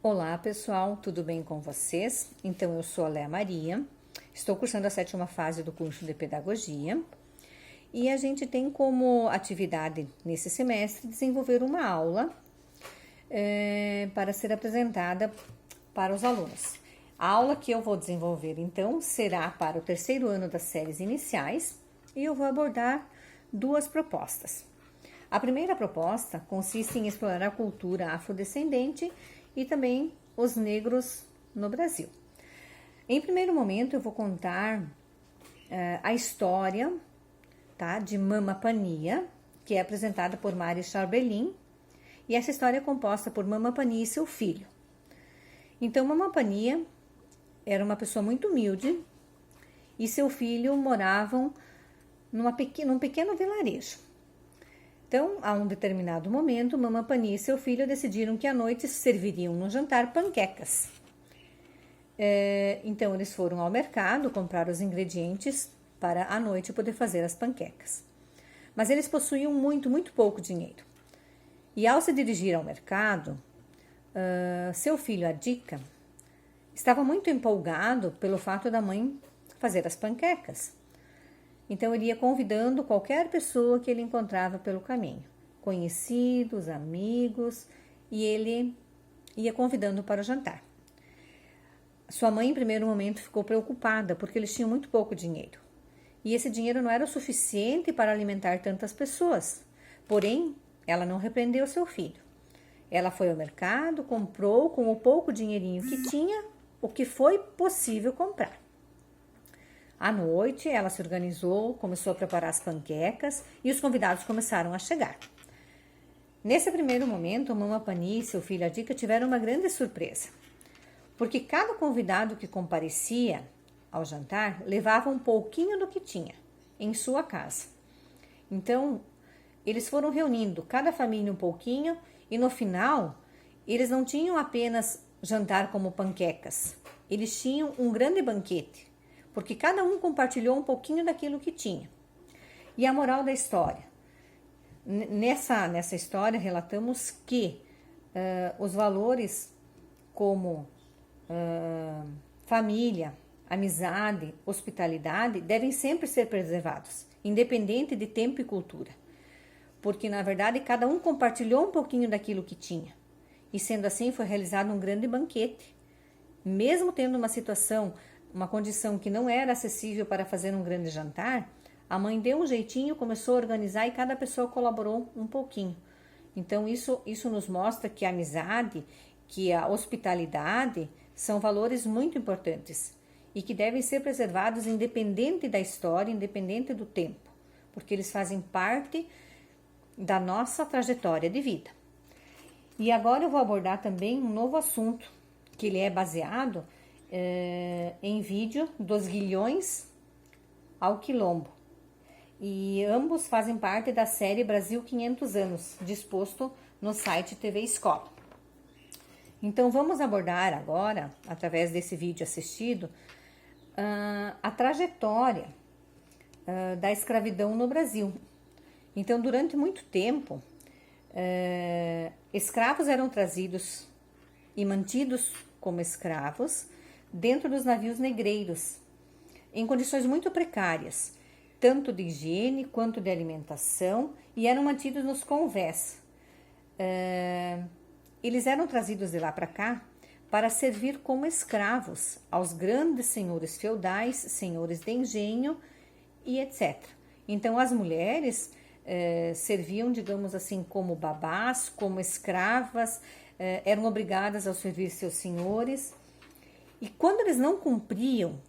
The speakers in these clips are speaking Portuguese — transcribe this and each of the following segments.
Olá pessoal, tudo bem com vocês? Então eu sou a Léa Maria, estou cursando a 7ª fase do curso de Pedagogia e a gente tem como atividade nesse semestre desenvolver uma aula para ser apresentada para os alunos. A aula que eu vou desenvolver então será para o 3º ano das séries iniciais e eu vou abordar duas propostas. A primeira proposta consiste em explorar a cultura afrodescendente e também os negros no Brasil. Em primeiro momento, eu vou contar a história, tá, de Mama Pania, que é apresentada por Mari Charbelin, e essa história é composta por Mama Pania e seu filho. Então, Mama Pania era uma pessoa muito humilde e seu filho moravam num pequeno vilarejo. Então, a um determinado momento, Mama Pania e seu filho decidiram que à noite serviriam no jantar panquecas. Então, eles foram ao mercado comprar os ingredientes para à noite poder fazer as panquecas. Mas eles possuíam muito pouco dinheiro. E ao se dirigir ao mercado, seu filho, Adica, estava muito empolgado pelo fato da mãe fazer as panquecas. Então, ele ia convidando qualquer pessoa que ele encontrava pelo caminho, conhecidos, amigos, e ele ia convidando para o jantar. Sua mãe, em primeiro momento, ficou preocupada, porque eles tinham muito pouco dinheiro. E esse dinheiro não era o suficiente para alimentar tantas pessoas. Porém, ela não repreendeu seu filho. Ela foi ao mercado, comprou com o pouco dinheirinho que tinha, o que foi possível comprar. À noite, ela se organizou, começou a preparar as panquecas e os convidados começaram a chegar. Nesse primeiro momento, Mama Pania e seu filho Adica tiveram uma grande surpresa, porque cada convidado que comparecia ao jantar levava um pouquinho do que tinha em sua casa. Então, eles foram reunindo cada família um pouquinho e no final, eles não tinham apenas jantar como panquecas, eles tinham um grande banquete, porque cada um compartilhou um pouquinho daquilo que tinha. E a moral da história? Nessa história, relatamos que os valores como família, amizade, hospitalidade devem sempre ser preservados, independente de tempo e cultura. Porque, na verdade, cada um compartilhou um pouquinho daquilo que tinha. E, sendo assim, foi realizado um grande banquete. Mesmo tendo uma condição que não era acessível para fazer um grande jantar, a mãe deu um jeitinho, começou a organizar e cada pessoa colaborou um pouquinho. Então, isso nos mostra que a amizade, que a hospitalidade são valores muito importantes e que devem ser preservados independente da história, independente do tempo, porque eles fazem parte da nossa trajetória de vida. E agora eu vou abordar também um novo assunto, que ele é baseado em vídeo dos Guilhões ao Quilombo. E ambos fazem parte da série Brasil 500 anos, disposto no site TV Escola. Então, vamos abordar agora, através desse vídeo assistido, a trajetória da escravidão no Brasil. Então, durante muito tempo, escravos eram trazidos e mantidos como escravos dentro dos navios negreiros, em condições muito precárias, tanto de higiene quanto de alimentação, e eram mantidos nos convés. Eles eram trazidos de lá para cá para servir como escravos aos grandes senhores feudais, senhores de engenho e etc. Então, as mulheres serviam, digamos assim, como babás, como escravas, eram obrigadas a servir seus senhores. E quando eles não cumpriam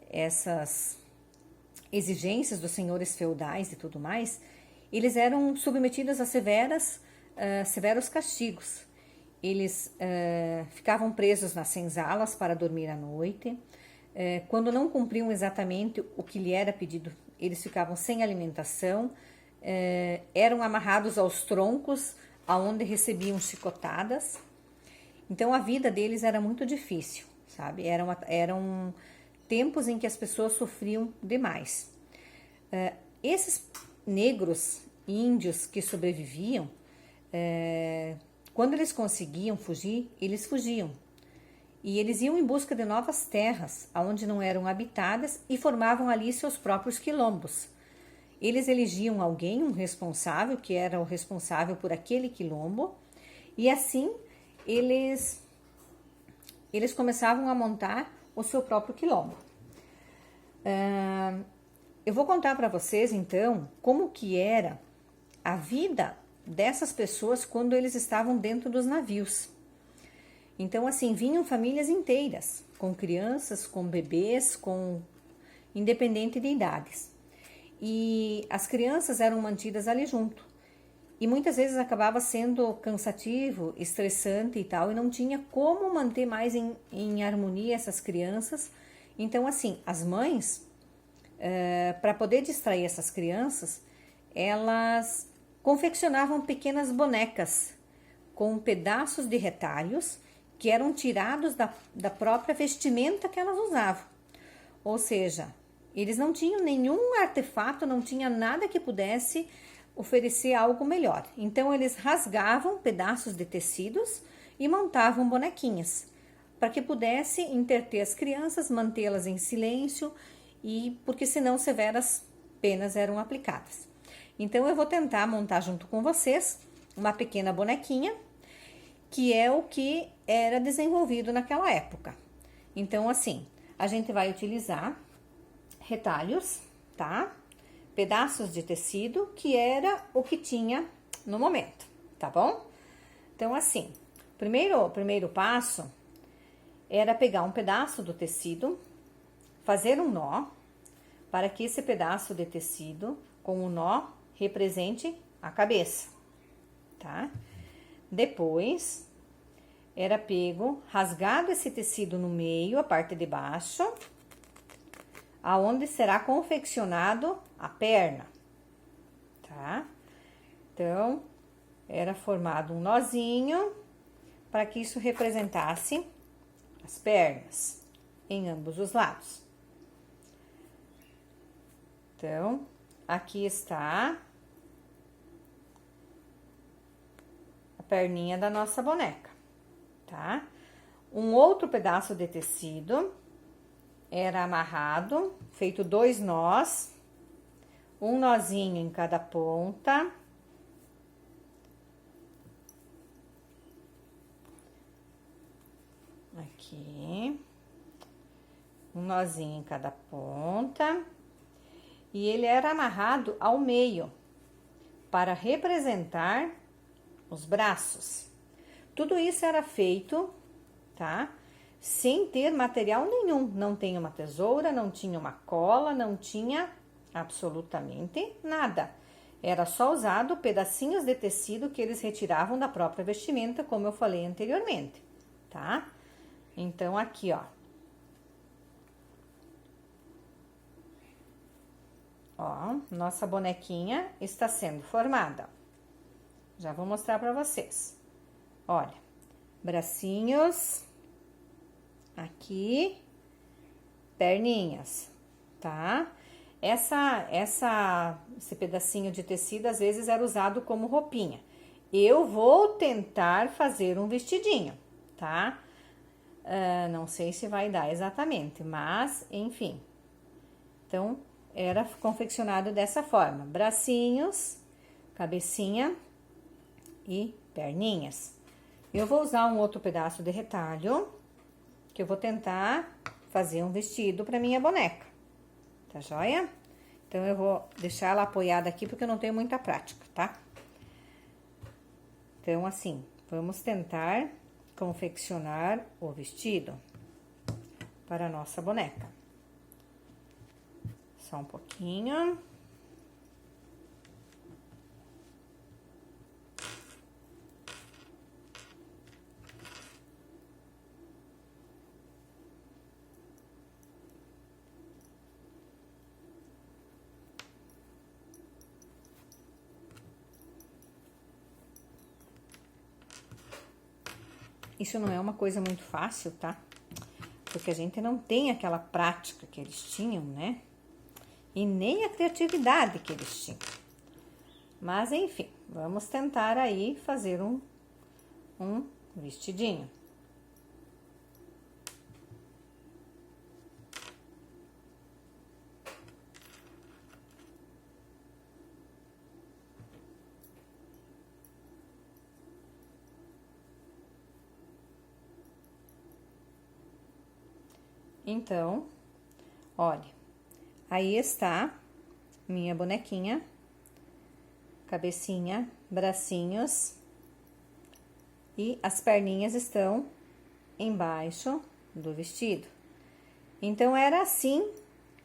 essas exigências dos senhores feudais e tudo mais, eles eram submetidos a severos castigos. Eles ficavam presos nas senzalas para dormir à noite. Quando não cumpriam exatamente o que lhe era pedido, eles ficavam sem alimentação, eram amarrados aos troncos, aonde recebiam chicotadas. Então, a vida deles era muito difícil, sabe? Eram tempos em que as pessoas sofriam demais. Esses negros índios que sobreviviam Quando eles conseguiam fugir, eles fugiam. E eles iam em busca de novas terras, onde não eram habitadas, e formavam ali seus próprios quilombos. Eles elegiam alguém, um responsável, que era o responsável por aquele quilombo, e assim eles começavam a montar o seu próprio quilombo. Eu vou contar para vocês, então, como que era a vida dessas pessoas quando eles estavam dentro dos navios. Então, assim, vinham famílias inteiras, com crianças, com bebês, independente de idades. E as crianças eram mantidas ali junto. E muitas vezes acabava sendo cansativo, estressante e tal, e não tinha como manter mais em harmonia essas crianças. Então, assim, as mães, para poder distrair essas crianças, elas confeccionavam pequenas bonecas com pedaços de retalhos que eram tirados da própria vestimenta que elas usavam. Ou seja, eles não tinham nenhum artefato, não tinha nada que pudesse oferecer algo melhor. Então, eles rasgavam pedaços de tecidos e montavam bonequinhas, para que pudesse entreter as crianças, mantê-las em silêncio, porque senão severas penas eram aplicadas. Então, eu vou tentar montar junto com vocês uma pequena bonequinha, que é o que era desenvolvido naquela época. Então, assim, a gente vai utilizar retalhos, tá? Pedaços de tecido, que era o que tinha no momento, tá bom? Então, assim, o primeiro passo era pegar um pedaço do tecido, fazer um nó, para que esse pedaço de tecido, com o nó, represente a cabeça, tá? Depois, era rasgado esse tecido no meio, a parte de baixo, aonde será confeccionado a perna, tá? Então, era formado um nozinho para que isso representasse as pernas em ambos os lados. Então, aqui está a perninha da nossa boneca, tá? Um outro pedaço de tecido era amarrado, feito 2 nós, um nozinho em cada ponta. Aqui, um nozinho em cada ponta. E ele era amarrado ao meio, para representar os braços. Tudo isso era feito, tá? Sem ter material nenhum. Não tinha uma tesoura, não tinha uma cola, não tinha absolutamente nada. Era só usado pedacinhos de tecido que eles retiravam da própria vestimenta, como eu falei anteriormente, tá? Então, aqui, ó. Ó, nossa bonequinha está sendo formada. Já vou mostrar para vocês. Olha, bracinhos, aqui, perninhas, tá? Esse pedacinho de tecido às vezes era usado como roupinha. Eu vou tentar fazer um vestidinho, tá? Não sei se vai dar exatamente, mas enfim. Então, era confeccionado dessa forma: bracinhos, cabecinha e perninhas. Eu vou usar um outro pedaço de retalho, que eu vou tentar fazer um vestido para minha boneca, tá joia? Então, eu vou deixar ela apoiada aqui, porque eu não tenho muita prática, tá? Então, assim, vamos tentar confeccionar o vestido para a nossa boneca. Só um pouquinho. Isso não é uma coisa muito fácil, tá? Porque a gente não tem aquela prática que eles tinham, né? E nem a criatividade que eles tinham. Mas, enfim, vamos tentar aí fazer um vestidinho. Então, olha, aí está minha bonequinha, cabecinha, bracinhos e as perninhas estão embaixo do vestido. Então, era assim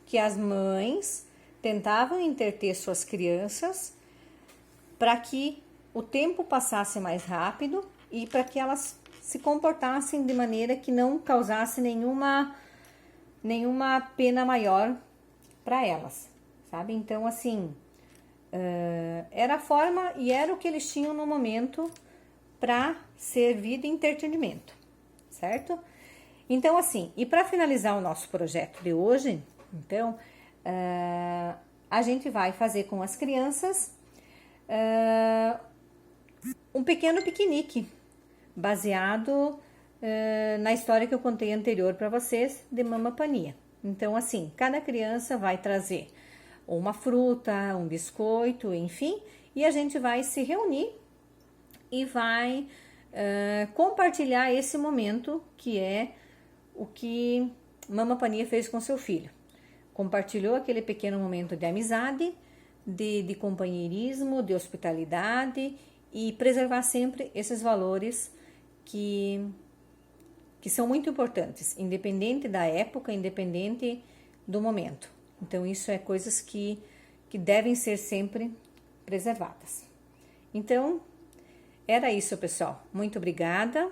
que as mães tentavam entreter suas crianças para que o tempo passasse mais rápido e para que elas se comportassem de maneira que não causasse nenhuma pena maior para elas, sabe? Então, assim, era a forma e era o que eles tinham no momento para servir de entretenimento, certo? Então, assim, e para finalizar o nosso projeto de hoje, então, a gente vai fazer com as crianças um pequeno piquenique, baseado na história que eu contei anterior para vocês de Mamapania. Então, assim, cada criança vai trazer uma fruta, um biscoito, enfim, e a gente vai se reunir e vai compartilhar esse momento que é o que Mamapania fez com seu filho. Compartilhou aquele pequeno momento de amizade, de companheirismo, de hospitalidade e preservar sempre esses valores que são muito importantes, independente da época, independente do momento. Então, isso é coisas que devem ser sempre preservadas. Então, era isso, pessoal. Muito obrigada.